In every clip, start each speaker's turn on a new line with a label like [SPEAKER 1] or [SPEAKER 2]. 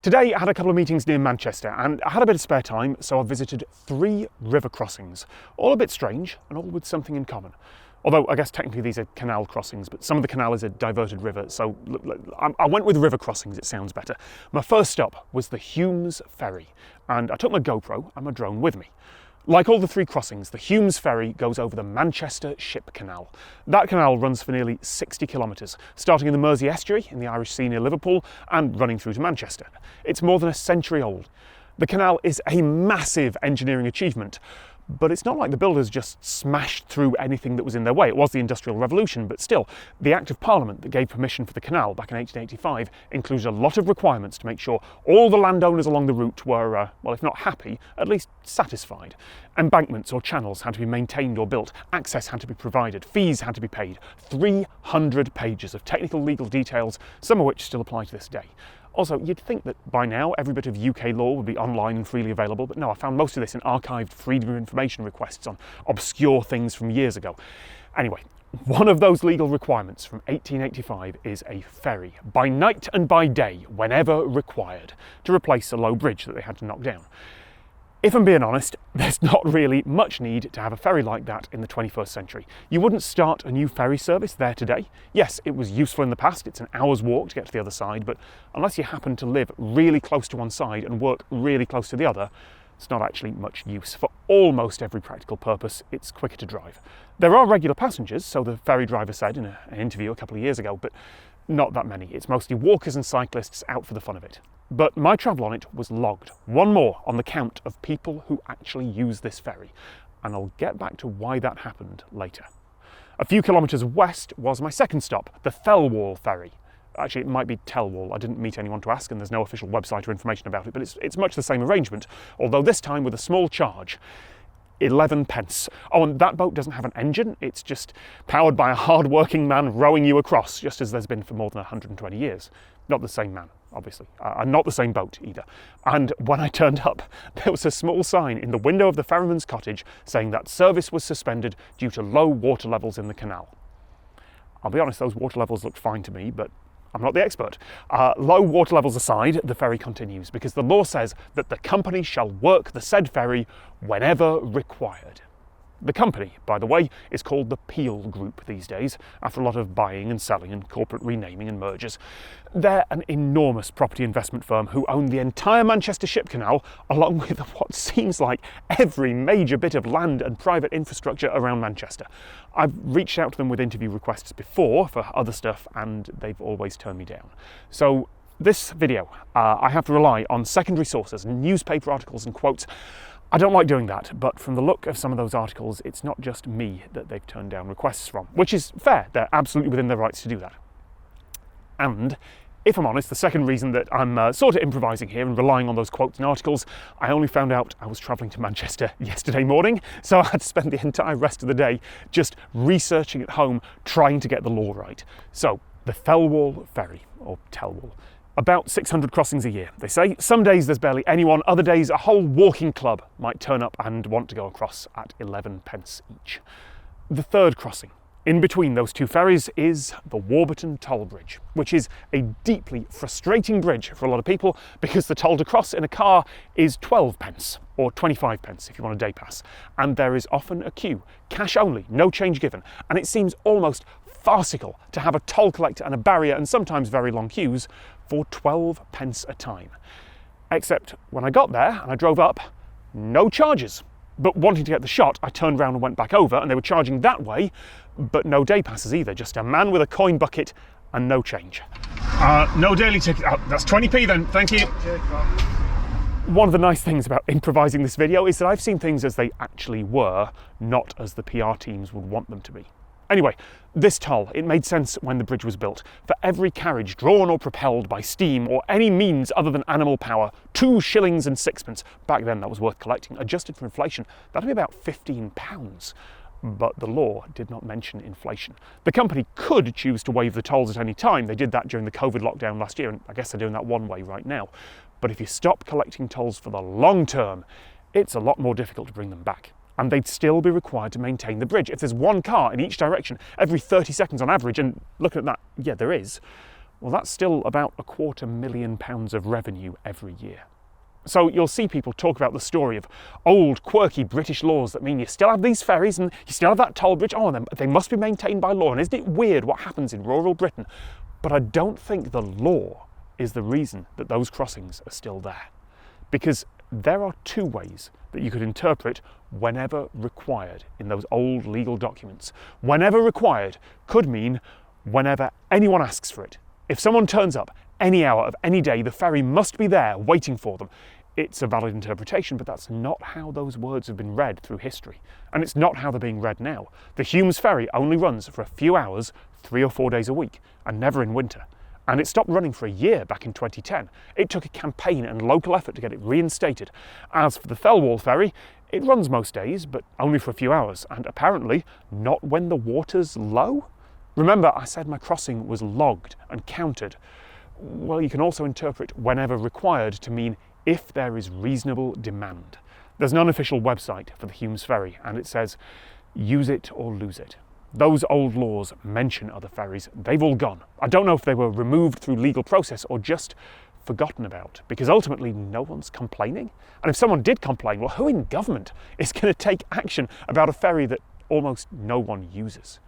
[SPEAKER 1] Today I had a couple of meetings near Manchester and I had a bit of spare time, so I visited 3 river crossings, all a bit strange and all with something in common. Although I guess technically these are canal crossings, but some of the canal is a diverted river, so I went with river crossings, it sounds better. My first stop was the Hulmes Ferry, and I took my GoPro and my drone with me. Like all the 3 crossings, the Hulmes Ferry goes over the Manchester Ship Canal. That canal runs for nearly 60 kilometres, starting in the Mersey estuary in the Irish Sea near Liverpool and running through to Manchester. It's more than a century old. The canal is a massive engineering achievement, but it's not like the builders just smashed through anything that was in their way. It was the Industrial Revolution, but still, the Act of Parliament that gave permission for the canal back in 1885 included a lot of requirements to make sure all the landowners along the route were, well, if not happy, at least satisfied. Embankments or channels had to be maintained or built, access had to be provided, fees had to be paid. 300 pages of technical legal details, some of which still apply to this day. Also, you'd think that by now every bit of UK law would be online and freely available, but no, I found most of this in archived Freedom of Information requests on obscure things from years ago. Anyway, one of those legal requirements from 1885 is a ferry, by night and by day, whenever required, to replace a low bridge that they had to knock down. If I'm being honest, there's not really much need to have a ferry like that in the 21st century. You wouldn't start a new ferry service there today. Yes, it was useful in the past, it's an hour's walk to get to the other side, but unless you happen to live really close to one side and work really close to the other, it's not actually much use. For almost every practical purpose, it's quicker to drive. There are regular passengers, so the ferry driver said in an interview a couple of years ago, but not that many. It's mostly walkers and cyclists out for the fun of it. But my travel on it was logged. One more on the count of people who actually use this ferry. And I'll get back to why that happened later. A few kilometres west was my second stop, the Thelwall Ferry. Actually, it might be Thelwall. I didn't meet anyone to ask and there's no official website or information about it, but it's much the same arrangement, although this time with a small charge. 11 pence. Oh, and that boat doesn't have an engine, it's just powered by a hard-working man rowing you across, just as there's been for more than 120 years. Not the same man, obviously, and not the same boat either. And when I turned up, there was a small sign in the window of the ferryman's cottage saying that service was suspended due to low water levels in the canal. I'll be honest, those water levels looked fine to me, but I'm not the expert. Low water levels aside, the ferry continues because the law says that the company shall work the said ferry whenever required. The company, by the way, is called the Peel Group these days, after a lot of buying and selling and corporate renaming and mergers. They're an enormous property investment firm who own the entire Manchester Ship Canal, along with what seems like every major bit of land and private infrastructure around Manchester. I've reached out to them with interview requests before for other stuff, and they've always turned me down. So this video, I have to rely on secondary sources, newspaper articles and quotes. I don't like doing that, but from the look of some of those articles, it's not just me that they've turned down requests from, which is fair. They're absolutely within their rights to do that. And if I'm honest, the second reason that I'm sort of improvising here and relying on those quotes and articles, I only found out I was travelling to Manchester yesterday morning, so I had to spend the entire rest of the day just researching at home, trying to get the law right. So, the Thelwall Ferry, or Thelwall. About 600 crossings a year, they say. Some days there's barely anyone, other days a whole walking club might turn up and want to go across at 11 pence each. The third crossing, in between those 2 ferries, is the Warburton Toll Bridge, which is a deeply frustrating bridge for a lot of people because the toll to cross in a car is 12 pence, or 25 pence if you want a day pass, and there is often a queue, cash only, no change given, and it seems almost farcical to have a toll collector and a barrier and sometimes very long queues for 12 pence a time. Except when I got there and I drove up, no charges. But wanting to get the shot, I turned around and went back over and they were charging that way, but no day passes either, just a man with a coin bucket and no change. No daily ticket. That's 20p then, thank you. One of the nice things about improvising this video is that I've seen things as they actually were, not as the PR teams would want them to be. Anyway, this toll, it made sense when the bridge was built. For every carriage drawn or propelled by steam or any means other than animal power, 2 shillings and 6pence. Back then that was worth collecting. Adjusted for inflation, that'd be about £15. But the law did not mention inflation. The company could choose to waive the tolls at any time. They did that during the COVID lockdown last year, and I guess they're doing that one way right now. But if you stop collecting tolls for the long term, it's a lot more difficult to bring them back. And they'd still be required to maintain the bridge. If there's one car in each direction every 30 seconds on average, and looking at that, yeah, there is, Well, that's still about £250,000 of revenue every year. So you'll see people talk about the story of old, quirky British laws that mean you still have these ferries and you still have that toll bridge. Oh, and they must be maintained by law. And isn't it weird what happens in rural Britain? But I don't think the law is the reason that those crossings are still there. Because there are two ways that you could interpret whenever required in those old legal documents. Whenever required could mean whenever anyone asks for it. If someone turns up any hour of any day, the ferry must be there waiting for them. It's a valid interpretation, but that's not how those words have been read through history. And it's not how they're being read now. The Hulmes Ferry only runs for a few hours, 3 or 4 days a week, and never in winter. And it stopped running for a year back in 2010. It took a campaign and local effort to get it reinstated. As for the Thelwall Ferry, it runs most days, but only for a few hours, and apparently not when the water's low. Remember, I said my crossing was logged and counted. Well, you can also interpret whenever required to mean if there is reasonable demand. There's an unofficial website for the Hulmes Ferry, and it says, use it or lose it. Those old laws mention other ferries. They've all gone. I don't know if they were removed through legal process or just forgotten about, because ultimately no one's complaining. And if someone did complain, well, who in government is going to take action about a ferry that almost no one uses?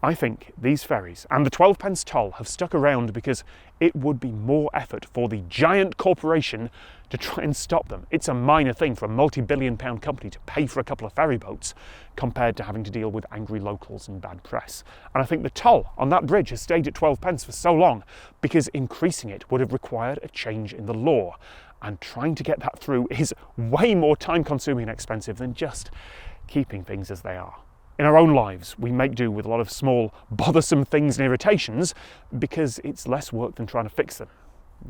[SPEAKER 1] I think these ferries and the 12p toll have stuck around because it would be more effort for the giant corporation to try and stop them. It's a minor thing for a multi-billion-pound company to pay for a couple of ferry boats compared to having to deal with angry locals and bad press. And I think the toll on that bridge has stayed at 12p for so long because increasing it would have required a change in the law. And trying to get that through is way more time-consuming and expensive than just keeping things as they are. In our own lives, we make do with a lot of small, bothersome things and irritations because it's less work than trying to fix them.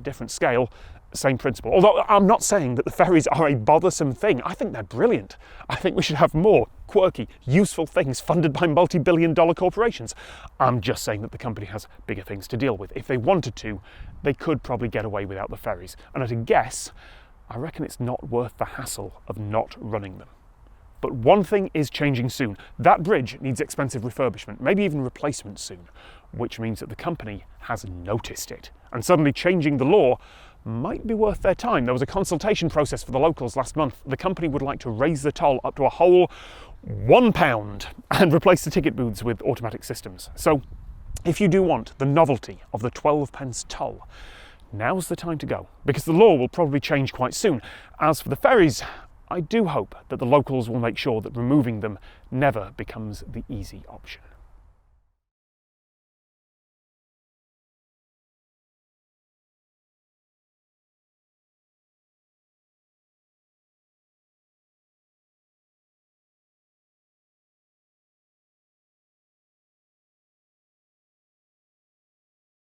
[SPEAKER 1] Different scale, same principle. Although I'm not saying that the ferries are a bothersome thing. I think they're brilliant. I think we should have more quirky, useful things funded by multi-billion-dollar corporations. I'm just saying that the company has bigger things to deal with. If they wanted to, they could probably get away without the ferries. And at a guess, I reckon it's not worth the hassle of not running them. But one thing is changing soon. That bridge needs expensive refurbishment, maybe even replacement soon, which means that the company has noticed it. And suddenly changing the law might be worth their time. There was a consultation process for the locals last month. The company would like to raise the toll up to a whole £1 and replace the ticket booths with automatic systems. So if you do want the novelty of the 12p toll, now's the time to go, because the law will probably change quite soon. As for the ferries, I do hope that the locals will make sure that removing them never becomes the easy option.